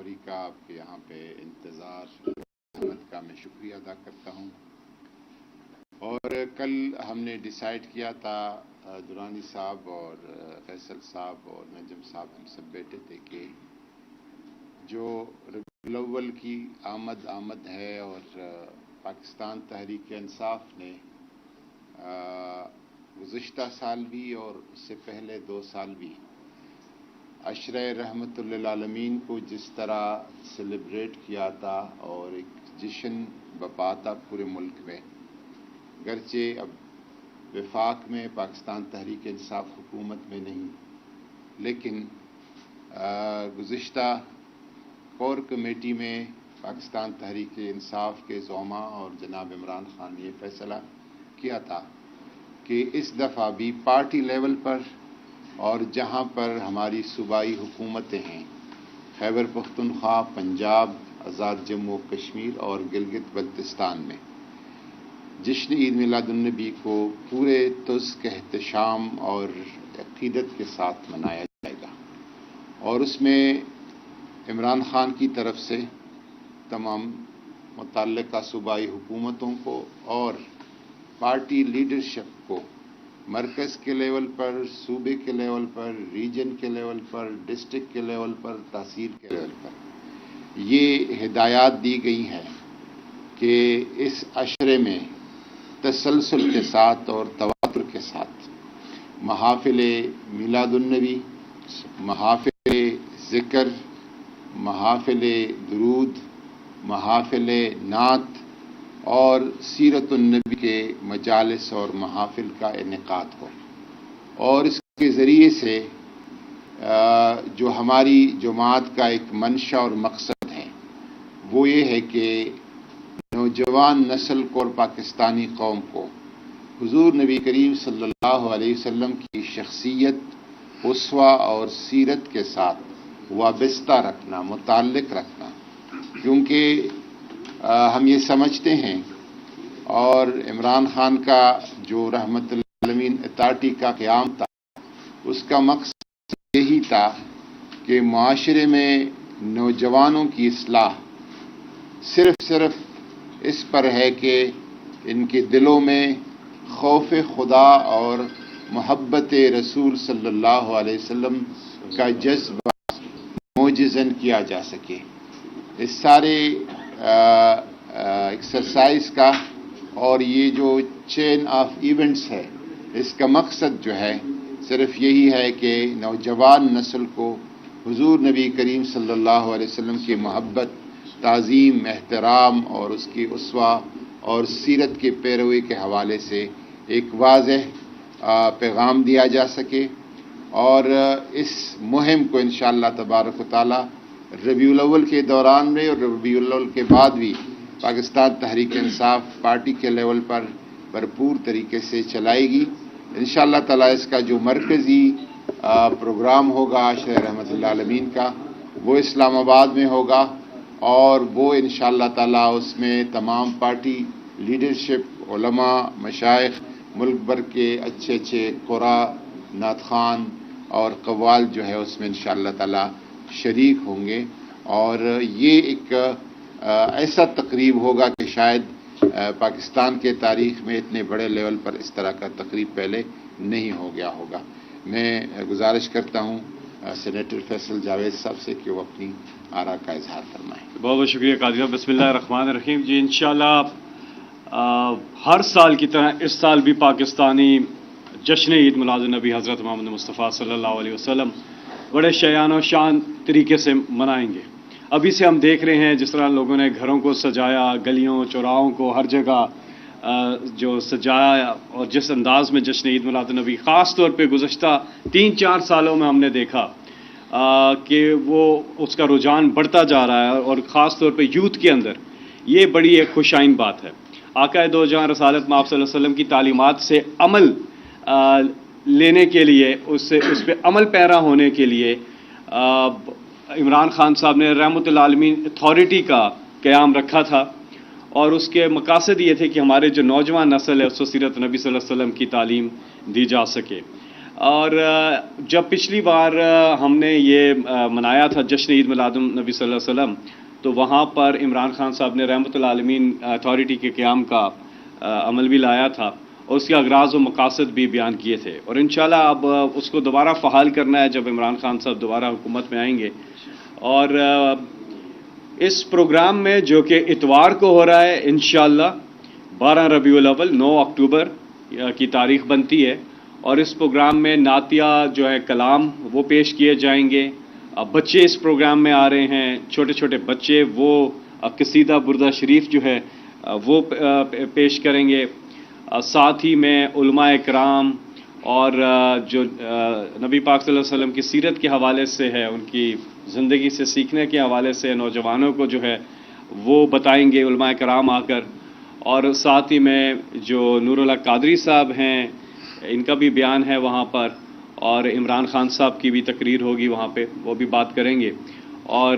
لاہوری کا آپ کے یہاں پہ انتظار احمد کا میں شکریہ ادا کرتا ہوں. اور کل ہم نے ڈیسائیڈ کیا تھا، درانی صاحب اور فیصل صاحب اور نجم صاحب ہم سب بیٹھے تھے کہ جو ربیع الاول کی آمد ہے اور پاکستان تحریک انصاف نے گزشتہ سال بھی اور اس سے پہلے 2 سال بھی عشرہ رحمت للعالمین کو جس طرح سیلیبریٹ کیا تھا اور ایک جشن بپا تھا پورے ملک میں، گرچہ اب وفاق میں پاکستان تحریک انصاف حکومت میں نہیں، لیکن گزشتہ کور کمیٹی میں پاکستان تحریک انصاف کے زعماء اور جناب عمران خان نے یہ فیصلہ کیا تھا کہ اس دفعہ بھی پارٹی لیول پر اور جہاں پر ہماری صوبائی حکومتیں ہیں، خیبر پختونخوا، پنجاب، آزاد جموں و کشمیر اور گلگت بلتستان میں، جشن عید میلاد النبی کو پورے تزک احتشام اور عقیدت کے ساتھ منایا جائے گا. اور اس میں عمران خان کی طرف سے تمام متعلقہ صوبائی حکومتوں کو اور پارٹی لیڈرشپ کو مرکز کے لیول پر، صوبے کے لیول پر، ریجن کے لیول پر، ڈسٹرکٹ کے لیول پر، تحصیل کے لیول پر یہ ہدایات دی گئی ہیں کہ اس عشرے میں تسلسل کے ساتھ اور تواتر کے ساتھ محافل میلاد النبی، محافل ذکر، محافل درود، محافل نعت اور سیرت النبی کے مجالس اور محافل کا انعقاد ہو. اور اس کے ذریعے سے جو ہماری جماعت کا ایک منشا اور مقصد ہے وہ یہ ہے کہ نوجوان نسل کو اور پاکستانی قوم کو حضور نبی کریم صلی اللہ علیہ وسلم کی شخصیت، اسوہ اور سیرت کے ساتھ وابستہ رکھنا، متعلق رکھنا، کیونکہ ہم یہ سمجھتے ہیں اور عمران خان کا جو رحمت للعالمین اتھارٹی کا قیام تھا اس کا مقصد یہی تھا کہ معاشرے میں نوجوانوں کی اصلاح صرف اس پر ہے کہ ان کے دلوں میں خوف خدا اور محبت رسول صلی اللہ علیہ وسلم کا جذبہ موجزن کیا جا سکے. اس سارے ایکسرسائز کا اور یہ جو چین آف ایونٹس ہے اس کا مقصد جو ہے صرف یہی ہے کہ نوجوان نسل کو حضور نبی کریم صلی اللہ علیہ وسلم کی محبت، تعظیم، احترام اور اس کی اسوہ اور سیرت کی پیروی کے حوالے سے ایک واضح پیغام دیا جا سکے. اور اس مہم کو انشاءاللہ تبارک و تعالی ربیع الاول کے دوران میں اور ربیع الاول کے بعد بھی پاکستان تحریک انصاف پارٹی کے لیول پر بھرپور طریقے سے چلائے گی. انشاءاللہ تعالی اس کا جو مرکزی پروگرام ہوگا عشرہ رحمت للعالمین کا وہ اسلام آباد میں ہوگا، اور وہ انشاءاللہ تعالی اس میں تمام پارٹی لیڈرشپ، علماء، مشائخ، ملک بھر کے اچھے قرا، نعت خوان اور قوال جو ہے اس میں انشاءاللہ تعالی شریک ہوں گے. اور یہ ایک ایسا تقریب ہوگا کہ شاید پاکستان کے تاریخ میں اتنے بڑے لیول پر اس طرح کا تقریب پہلے نہیں ہو گیا ہوگا. میں گزارش کرتا ہوں سینیٹر فیصل جاوید صاحب سے کہ وہ اپنی آراء کا اظہار فرمائیں. بہت بہت شکریہ قاضی صاحب. بسم اللہ الرحمن الرحیم. جی انشاءاللہ ہر سال کی طرح اس سال بھی پاکستانی جشن عید میلاد النبی حضرت محمد مصطفیٰ صلی اللہ علیہ وسلم بڑے شیان و شان طریقے سے منائیں گے. ابھی سے ہم دیکھ رہے ہیں جس طرح لوگوں نے گھروں کو سجایا، گلیوں چوراہوں کو ہر جگہ جو سجایا، اور جس انداز میں جشن عید میلاد النبی خاص طور پہ گزشتہ 3-4 سالوں میں ہم نے دیکھا کہ وہ اس کا رجحان بڑھتا جا رہا ہے، اور خاص طور پہ یوتھ کے اندر یہ بڑی ایک خوش آئند بات ہے. آقا دو جہاں رسالت مآب صلی اللہ علیہ وسلم کی تعلیمات سے عمل لینے کے لیے، اس پہ عمل پیرا ہونے کے لیے عمران خان صاحب نے رحمت للعالمین اتھارٹی کا قیام رکھا تھا، اور اس کے مقاصد یہ تھے کہ ہمارے جو نوجوان نسل ہے اس کو سیرت نبی صلی اللہ علیہ وسلم کی تعلیم دی جا سکے. اور جب پچھلی بار ہم نے یہ منایا تھا جشن عید میلاد النبی صلی اللہ علیہ وسلم، تو وہاں پر عمران خان صاحب نے رحمۃ العالمین اتھارٹی کے قیام کا عمل بھی لایا تھا اور اس کے اغراض و مقاصد بھی بیان کیے تھے، اور انشاءاللہ اب اس کو دوبارہ فعال کرنا ہے جب عمران خان صاحب دوبارہ حکومت میں آئیں گے۔ اور اس پروگرام میں جو کہ اتوار کو ہو رہا ہے انشاءاللہ 12 ربیع الاول 9 اکتوبر کی تاریخ بنتی ہے، اور اس پروگرام میں نعتیہ جو ہے کلام وہ پیش کیے جائیں گے۔ بچے اس پروگرام میں آ رہے ہیں، چھوٹے چھوٹے بچے، وہ قصیدہ بردہ شریف جو ہے وہ پیش کریں گے۔ ساتھ ہی میں علماء کرام اور جو نبی پاک صلی اللہ علیہ وسلم کی سیرت کے حوالے سے ہے، ان کی زندگی سے سیکھنے کے حوالے سے نوجوانوں کو جو ہے وہ بتائیں گے علماء کرام آ کر۔ اور ساتھ ہی میں جو نور اللہ قادری صاحب ہیں، ان کا بھی بیان ہے وہاں پر، اور عمران خان صاحب کی بھی تقریر ہوگی وہاں پہ، وہ بھی بات کریں گے، اور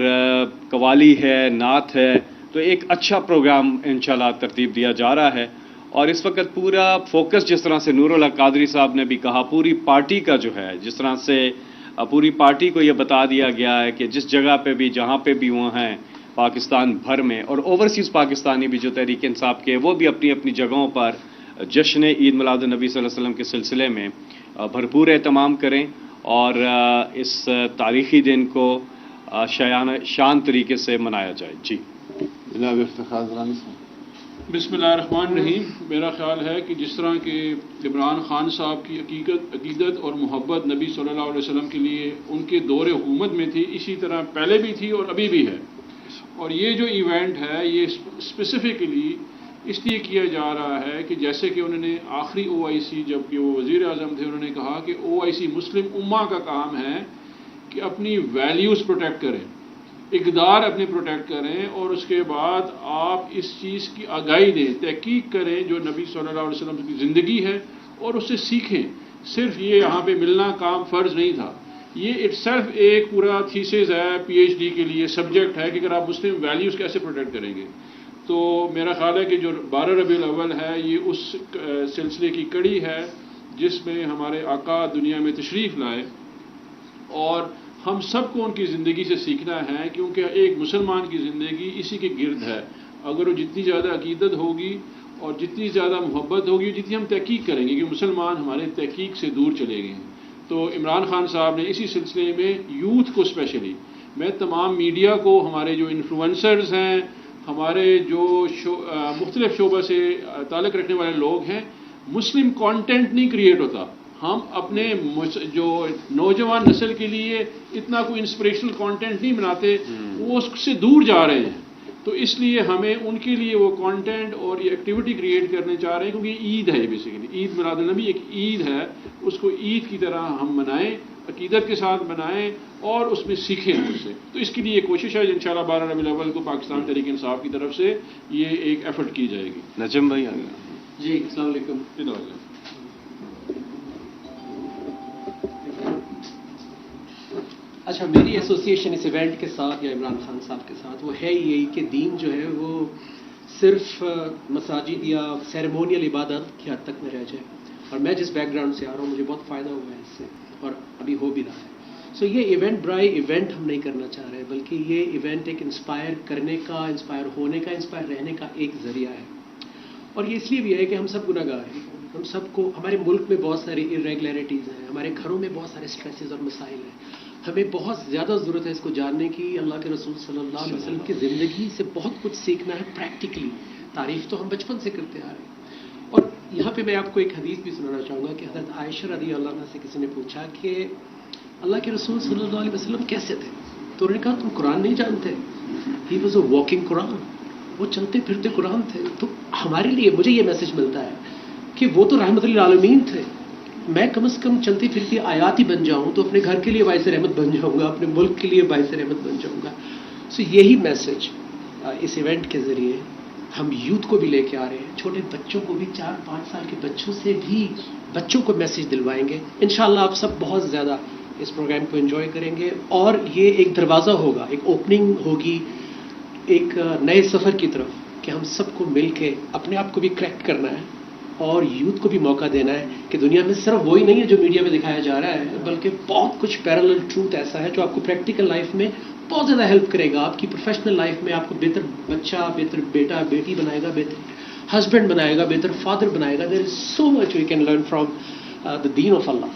قوالی ہے، نعت ہے، تو ایک اچھا پروگرام انشاءاللہ ترتیب دیا جا رہا ہے۔ اور اس وقت پورا فوکس جس طرح سے نور اللہ قادری صاحب نے بھی کہا، پوری پارٹی کا جو ہے، جس طرح سے پوری پارٹی کو یہ بتا دیا گیا ہے کہ جس جگہ پہ بھی، جہاں پہ بھی وہ ہیں پاکستان بھر میں، اور اوورسیز پاکستانی بھی جو تحریک انصاف کے، وہ بھی اپنی اپنی جگہوں پر جشن عید میلاد النبی صلی اللہ علیہ وسلم کے سلسلے میں بھرپور اہتمام کریں، اور اس تاریخی دن کو شان طریقے سے منایا جائے۔ جی جناب افتخار رانی صاحب۔ بسم اللہ الرحمن الرحیم۔ میرا خیال ہے کہ جس طرح کہ عمران خان صاحب کی عقیدت اور محبت نبی صلی اللہ علیہ وسلم کے لیے ان کے دور حکومت میں تھی، اسی طرح پہلے بھی تھی اور ابھی بھی ہے۔ اور یہ جو ایونٹ ہے یہ اسپیسیفکلی اس لیے کیا جا رہا ہے کہ جیسے کہ انہوں نے آخری OIC جب کہ وہ وزیر اعظم تھے، انہوں نے کہا کہ OIC مسلم امہ کا کام ہے کہ اپنی ویلیوز پروٹیکٹ کریں، اقدار اپنے پروٹیکٹ کریں، اور اس کے بعد آپ اس چیز کی آگاہی دیں، تحقیق کریں جو نبی صلی اللہ علیہ وسلم کی زندگی ہے اور اس سے سیکھیں۔ صرف یہ یہاں پہ ملنا کام فرض نہیں تھا، یہ اٹ سیلف ایک پورا تھیسز ہے PhD کے لیے سبجیکٹ ہے کہ اگر آپ مسلم ویلیوز کیسے پروٹیکٹ کریں گے۔ تو میرا خیال ہے کہ جو 12 ربیع الاول ہے یہ اس سلسلے کی کڑی ہے جس میں ہمارے آقا دنیا میں تشریف لائے، اور ہم سب کو ان کی زندگی سے سیکھنا ہے، کیونکہ ایک مسلمان کی زندگی اسی کے گرد ہے۔ اگر وہ جتنی زیادہ عقیدت ہوگی اور جتنی زیادہ محبت ہوگی، جتنی ہم تحقیق کریں گے، کہ مسلمان ہمارے تحقیق سے دور چلے گئے ہیں۔ تو عمران خان صاحب نے اسی سلسلے میں یوتھ کو اسپیشلی، میں تمام میڈیا کو، ہمارے جو انفلوئنسرز ہیں، ہمارے جو مختلف شعبہ سے تعلق رکھنے والے لوگ ہیں، مسلم کانٹینٹ نہیں کریٹ ہوتا۔ ہم اپنے جو نوجوان نسل کے لیے اتنا کوئی انسپریشنل کانٹینٹ نہیں بناتے، وہ اس سے دور جا رہے ہیں۔ تو اس لیے ہمیں ان کے لیے وہ کانٹینٹ اور یہ ایکٹیویٹی کریٹ کرنے چاہ رہے ہیں، کیونکہ یہ عید ہے، یہ بیسیکلی عید میلاد النبی ایک عید ہے، اس کو عید کی طرح ہم منائیں، عقیدت کے ساتھ منائیں اور اس میں سیکھیں اس سے۔ تو اس کے لیے یہ کوشش ہے انشاءاللہ 12 ربیع الاول کو پاکستان تحریک انصاف کی طرف سے یہ ایک ایفرٹ کی جائے گی۔ نجم بھائی آ گیا۔ جی السلام علیکم۔ اچھا، میری ایسوسیشن اس ایونٹ کے ساتھ یا عمران خان صاحب کے ساتھ وہ ہے یہی کہ دین جو ہے وہ صرف مساجد یا سیریمونیل عبادت کی حد تک نہ رہ جائے، اور میں جس بیک گراؤنڈ سے آ رہا ہوں مجھے بہت فائدہ ہوا ہے اس سے، اور ابھی ہو بھی رہا ہے۔ سو یہ ایونٹ برائے ایونٹ ہم نہیں کرنا چاہ رہے، بلکہ یہ ایونٹ ایک انسپائر کرنے کا، انسپائر ہونے کا، انسپائر رہنے کا ایک ذریعہ ہے۔ اور یہ اس لیے بھی ہے کہ ہم سب گناہ گار ہیں، ہم سب کو، ہمارے ملک میں بہت ساری ارریگولیرٹیز ہیں، ہمارے گھروں میں بہت سارے اسٹریسز اور مسائل ہیں۔ ہمیں بہت زیادہ ضرورت ہے اس کو جاننے کی، اللہ کے رسول صلی اللہ علیہ وسلم کی زندگی سے بہت کچھ سیکھنا ہے پریکٹیکلی۔ تعریف تو ہم بچپن سے کرتے آ رہے ہیں۔ اور یہاں پہ میں آپ کو ایک حدیث بھی سنانا چاہوں گا کہ حضرت عائشہ رضی اللہ عنہ سے کسی نے پوچھا کہ اللہ کے رسول صلی اللہ علیہ وسلم کیسے تھے، تو انہوں نے کہا تم قرآن نہیں جانتے، ہی واز اے واکنگ قرآن، وہ چلتے پھرتے قرآن تھے۔ تو ہمارے لیے مجھے یہ میسج ملتا ہے کہ وہ تو رحمت للعالمین تھے، میں کم از کم چلتی پھرتی آیات ہی بن جاؤں تو اپنے گھر کے لیے باعث رحمت بن جاؤں گا، اپنے ملک کے لیے باعث رحمت بن جاؤں گا۔ سو یہی میسج اس ایونٹ کے ذریعے ہم یوتھ کو بھی لے کے آ رہے ہیں، چھوٹے بچوں کو بھی، 4-5 سال کے بچوں سے بھی بچوں کو میسج دلوائیں گے۔ انشاءاللہ آپ سب بہت زیادہ اس پروگرام کو انجوائے کریں گے، اور یہ ایک دروازہ ہوگا، ایک اوپننگ ہوگی ایک نئے سفر کی طرف، کہ ہم سب کو مل کے اپنے آپ کو بھی کریکٹ کرنا ہے اور یوتھ کو بھی موقع دینا ہے کہ دنیا میں صرف وہی نہیں ہے جو میڈیا میں دکھایا جا رہا ہے، بلکہ بہت کچھ پیرالل ٹروتھ ایسا ہے جو آپ کو پریکٹیکل لائف میں بہت زیادہ ہیلپ کرے گا، آپ کی پروفیشنل لائف میں آپ کو بہتر بچہ، بہتر بیٹا بیٹی بنائے گا، بہتر ہسبینڈ بنائے گا، بہتر فادر بنائے گا. There is so much we can learn from the دین آف اللہ.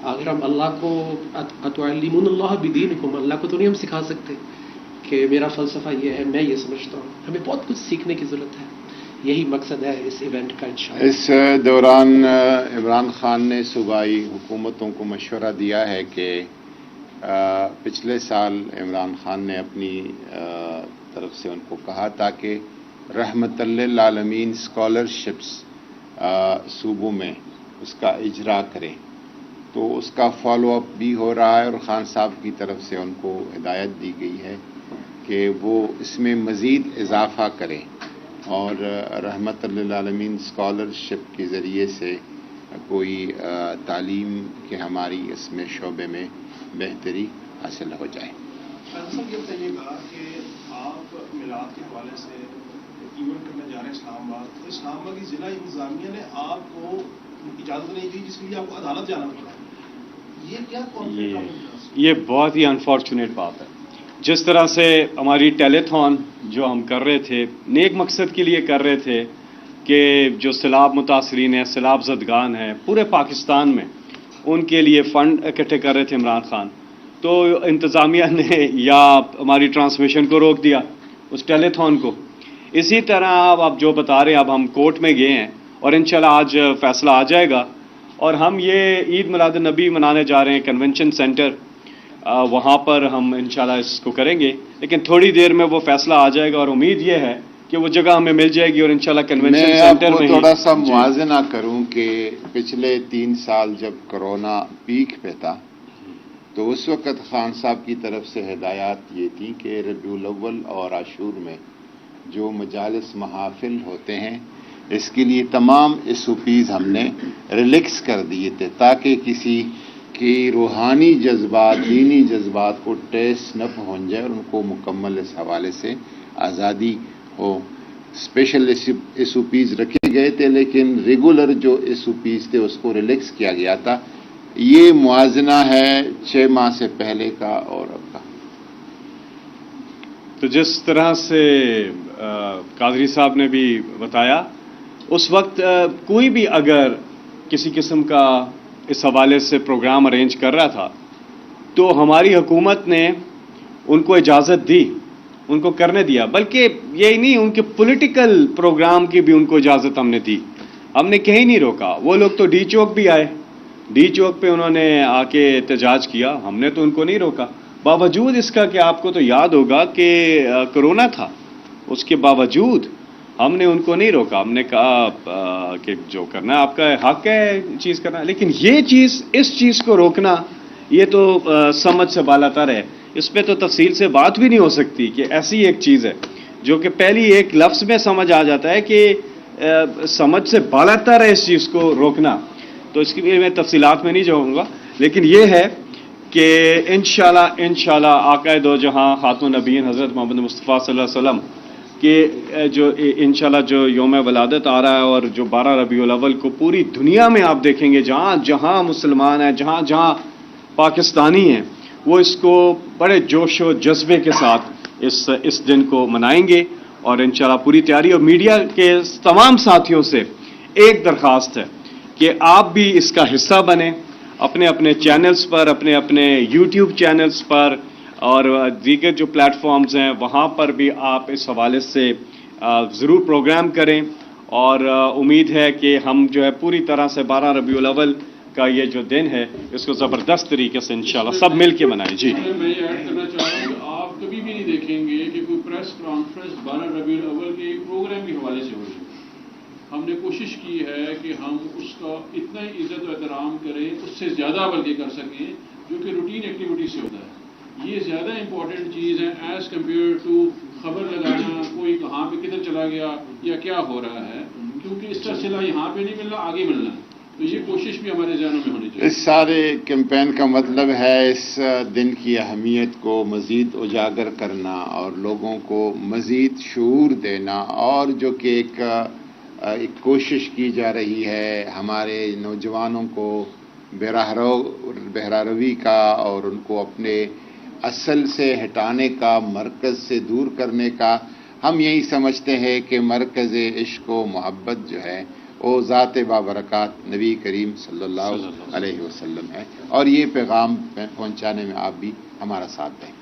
اگر ہم اللہ کو اتعلمون اللہ بدینکم، اللہ کو تو نہیں ہم سکھا سکتے کہ میرا فلسفہ یہ ہے، میں یہ سمجھتا ہوں. ہمیں بہت کچھ سیکھنے کی ضرورت ہے. یہی مقصد ہے اس ایونٹ کا انشاءاللہ. اس دوران عمران خان نے صوبائی حکومتوں کو مشورہ دیا ہے کہ پچھلے سال عمران خان نے اپنی طرف سے ان کو کہا تھا کہ رحمت للعالمین اسکالرشپس صوبوں میں اس کا اجرا کریں. تو اس کا فالو اپ بھی ہو رہا ہے اور خان صاحب کی طرف سے ان کو ہدایت دی گئی ہے کہ وہ اس میں مزید اضافہ کریں اور رحمت للعالمین اسکالرشپ کے ذریعے سے کوئی تعلیم کے ہماری اس میں شعبے میں بہتری حاصل ہو جائے. صاحب یہ بتائیے گا کہ آپ میلاد کے حوالے سے ایونٹ کرنے جا رہے ہیں اسلام آباد، تو اسلام آباد کی ضلع انتظامیہ نے آپ کو اجازت نہیں دی جس کے لیے آپ کو عدالت جانا پڑا. یہ کیا یہ بہت ہی انفارچونیٹ بات ہے. جس طرح سے ہماری ٹیلی تھون جو ہم کر رہے تھے نیک مقصد کے لیے کر رہے تھے کہ جو سیلاب متاثرین ہیں، سیلاب زدگان ہیں پورے پاکستان میں، ان کے لیے فنڈ اکٹھے کر رہے تھے عمران خان، تو انتظامیہ نے یا ہماری ٹرانسمیشن کو روک دیا اس ٹیلی تھون کو. اسی طرح آپ جو بتا رہے ہیں، اب ہم کورٹ میں گئے ہیں اور انشاءاللہ آج فیصلہ آ جائے گا اور ہم یہ عید میلاد النبی منانے جا رہے ہیں کنونشن سینٹر، وہاں پر ہم انشاءاللہ اس کو کریں گے. لیکن تھوڑی دیر میں وہ فیصلہ آ جائے گا اور امید یہ ہے کہ وہ جگہ ہمیں مل جائے گی اور انشاءاللہ کنونشن سینٹر میں تھوڑا سا موازنہ کروں کہ پچھلے 3 سال جب کرونا پیک پہ تھا تو اس وقت خان صاحب کی طرف سے ہدایات یہ تھی کہ ربیع الاول اور عاشور میں جو مجالس محافل ہوتے ہیں اس کے لیے تمام SOPs ہم نے ریلیکس کر دیے تھے تاکہ کسی کی روحانی جذبات، دینی جذبات کو ٹیس نہ پہنچ جائے اور ان کو مکمل اس حوالے سے آزادی ہو. اسپیشل SOPs رکھے گئے تھے لیکن ریگولر جو SOPs تھے اس کو ریلیکس کیا گیا تھا. یہ موازنہ ہے 6 ماہ سے پہلے کا اور اب کا. تو جس طرح سے قادری صاحب نے بھی بتایا، اس وقت کوئی بھی اگر کسی قسم کا اس حوالے سے پروگرام ارینج کر رہا تھا تو ہماری حکومت نے ان کو اجازت دی، ان کو کرنے دیا. بلکہ یہی نہیں، ان کے پولیٹیکل پروگرام کی بھی ان کو اجازت ہم نے دی، ہم نے کہیں نہیں روکا. وہ لوگ تو ڈی چوک بھی آئے، ڈی چوک پہ انہوں نے آ کے احتجاج کیا، ہم نے تو ان کو نہیں روکا. باوجود اس کا کہ آپ کو تو یاد ہوگا کہ کرونا تھا، اس کے باوجود ہم نے ان کو نہیں روکا. ہم نے کہا کہ جو کرنا ہے آپ کا حق ہے چیز کرنا، لیکن یہ چیز، اس چیز کو روکنا یہ تو سمجھ سے بالاتر ہے. اس پہ تو تفصیل سے بات بھی نہیں ہو سکتی کہ ایسی ایک چیز ہے جو کہ پہلی ایک لفظ میں سمجھ آ جاتا ہے کہ سمجھ سے بالاتر ہے اس چیز کو روکنا. تو اس کے لیے میں تفصیلات میں نہیں جاؤں گا، لیکن یہ ہے کہ انشاءاللہ آقائے دو جہاں خاتون نبیین حضرت محمد مصطفیٰ صلی اللہ علیہ وسلم کہ جو انشاءاللہ جو یوم ولادت آ رہا ہے اور جو 12 ربیع الاول کو پوری دنیا میں آپ دیکھیں گے جہاں جہاں مسلمان ہیں، جہاں جہاں پاکستانی ہیں، وہ اس کو بڑے جوش و جذبے کے ساتھ اس دن کو منائیں گے. اور انشاءاللہ پوری تیاری. اور میڈیا کے تمام ساتھیوں سے ایک درخواست ہے کہ آپ بھی اس کا حصہ بنیں، اپنے اپنے چینلز پر، اپنے اپنے یوٹیوب چینلز پر اور دیگر جو پلیٹ فارمز ہیں وہاں پر بھی آپ اس حوالے سے ضرور پروگرام کریں. اور امید ہے کہ ہم جو ہے پوری طرح سے 12 ربیع الاول کا یہ جو دن ہے اس کو زبردست طریقے سے انشاءاللہ سب مل کے منائیں. جی میں یہ ایڈ کرنا چاہ رہا ہوں کہ آپ کبھی بھی نہیں دیکھیں گے کہ کوئی پریس کانفرنس 12 ربیع الاول کے پروگرام کے حوالے سے ہو رہی ہے. ہم نے کوشش کی ہے کہ ہم اس کا اتنا ہی عزت و احترام کریں، اس سے زیادہ بلکہ کر سکیں جو کہ روٹین ایکٹیویٹی سے ہوتا ہے. یہ زیادہ امپورٹنٹ چیز ہے ایز کمپیئر ٹو خبر لگانا کوئی کہاں پہ کدھر چلا گیا یا کیا ہو رہا ہے، کیونکہ اس کا صلہ یہاں پہ نہیں ملنا، آگے ملنا ہے. تو یہ کوشش بھی ہمارے ذہنوں میں ہونی چاہیے. اس سارے کیمپین کا مطلب ہے اس دن کی اہمیت کو مزید اجاگر کرنا اور لوگوں کو مزید شعور دینا، اور جو کہ ایک ایک کوشش کی جا رہی ہے ہمارے نوجوانوں کو بہراروی کا اور ان کو اپنے اصل سے ہٹانے کا، مرکز سے دور کرنے کا. ہم یہی سمجھتے ہیں کہ مرکز عشق و محبت جو ہے وہ ذات بابرکات نبی کریم صلی اللہ علیہ وسلم ہے، اور یہ پیغام پہنچانے میں آپ بھی ہمارا ساتھ دیں.